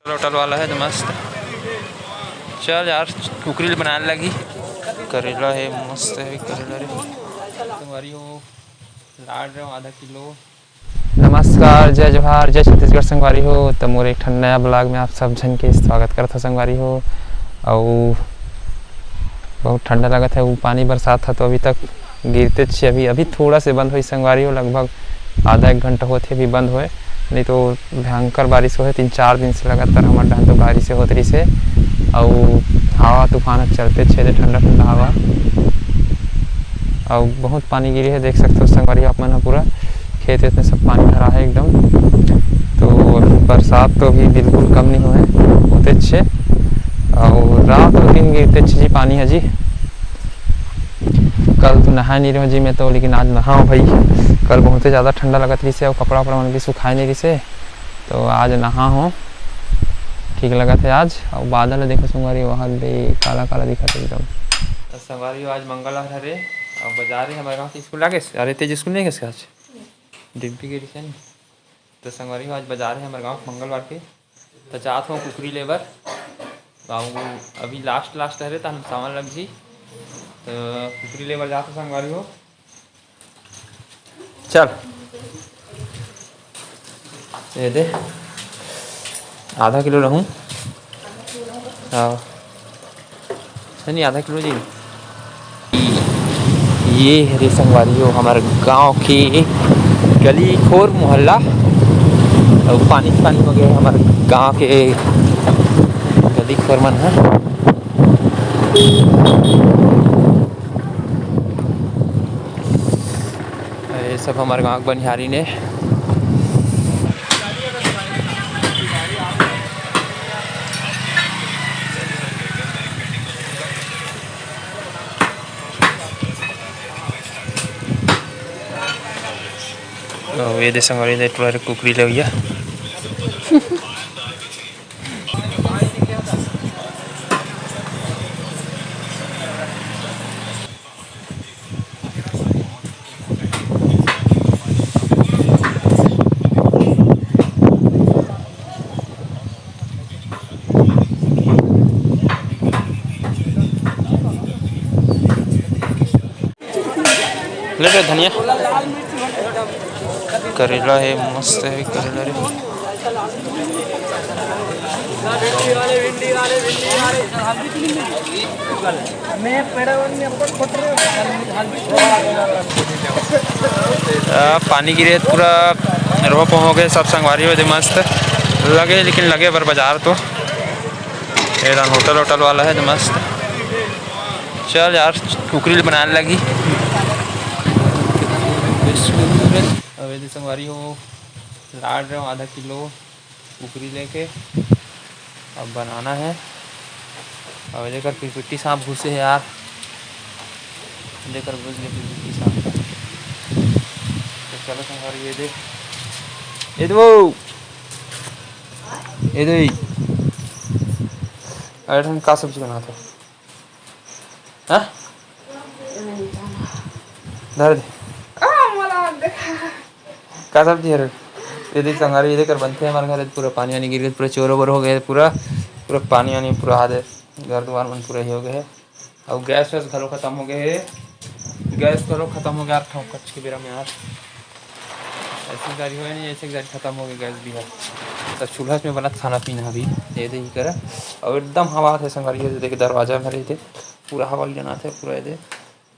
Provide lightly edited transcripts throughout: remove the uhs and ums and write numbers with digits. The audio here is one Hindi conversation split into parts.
होटल वाला है तो मस्त। चल यार कुकरी बनाने लगी। करेला है मस्त है करेला रे तुम्हारी हो लाड रहे हो आधा किलो। नमस्कार जय जोहार जय छत्तीसगढ़ संगवारी हो। तो मोर एक नया ब्लॉग में आप सब जन के स्वागत करता संगवारी हो। और बहुत ठंडा लगा था वो पानी बरसात था तो अभी तक गिरते छे। अभी थोड़ा से बंद हुई संगवारी हो, लगभग आधा एक घंटा होते अभी बंद हुए, नहीं तो भयंकर बारिश हो 3-4 दिन से लगातार हमारे डांड तो बारिश होत रही से। और हवा तूफान चलते छे ठंडा ठंडा हवा और बहुत पानी गिरी है। देख सकते हो संगवारी आप मन पूरा खेत में सब पानी भरा है एकदम। तो बरसात तो अभी बिल्कुल कम नहीं हुए होते छे और रात और दिन गिरते छे जी पानी है जी। कल तो नहा नहीं रहो जी मैं तो, लेकिन आज नहाओ भाई। कल बहुत ज़्यादा ठंडा लगत रही से और कपड़ा वपड़ा मन भी सुखाए नहीं रही से, तो आज नहा हो ठीक लगा थे आज। और बादल देखो संगवारी वहाँ भी काला काला दिखा था एकदम। तो संगवारी आज मंगलवार हरे और बाजार है हमारे गाँव के स्कूल आगे। अरे तेज स्कूल नहीं गए आज डिम्पी के रिसेंट। तो संगवारी आज बाजार है हमारे गाँव मंगलवार के, तो चाहत हूँ कुकरी लेबर अभी लास्ट हरे तो हम सामान लग जी। तो कुकरी लेबर जाते संगवारी हो। चल ये दे आधा किलो रहूँ। हाँ नहीं आधा किलो जी। ये हरे संगवारी हो हमारे गांव के गली खोर मोहल्ला और पानी हो गया हमारे गांव के गली खोर मन है। ये सब हमारे गांव के बनिहारी ने ये दे संगवारी ने पूरा कुकरी ले भैया। ले लो धनिया करेला है मस्त है करेला रे। पानी गिरे पूरा रोप हो गए सब संगवारी हो मस्त लगे, लेकिन लगे पर बाजार तो होटल वाला है तो मस्त। चल यार कुकरी बनाने लगी। अब यदि संगवारी हो लाड रहे हो आधा किलो कुकरी लेके अब बनाना है। और लेकर पिट्टी सांप घुसे है यार, लेकर घुस गए पिट्टी सांप। तो चलो संगवारी ये दे अरे हम का सब्जी बनाते हैं धर दे का सब्जी है ये देख संगारी ये देकर बनते हैं हमारे घर पूरा पानी वानी गिर गया, पूरा चोर ओवर हो गए, पूरा पानी वानी पूरा आधे घर द्वार मन पूरा ही हो गए। और गैस वैस घरों खत्म हो गए है, गैस घरों खत्म हो गया यार कच्छ के बेरा में यार ऐसी गाड़ी हो नहीं, ऐसे गाड़ी खत्म हो गई गैस भी है। तो चूल्हा में बना खाना पीना अभी ये दे ही करा और एकदम हवा थे संगारी देखे दरवाजा में रहे थे पूरा हवा लेना थे पूरा ये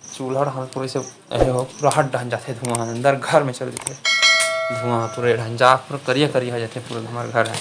चूल्हा हम पूरे से हो पूरा हट ढहन जाते धुआं अंदर घर में चल जाते धुआं पूरे ढहन जा पूरा करिया हो जाते पूरा हमारे घर है।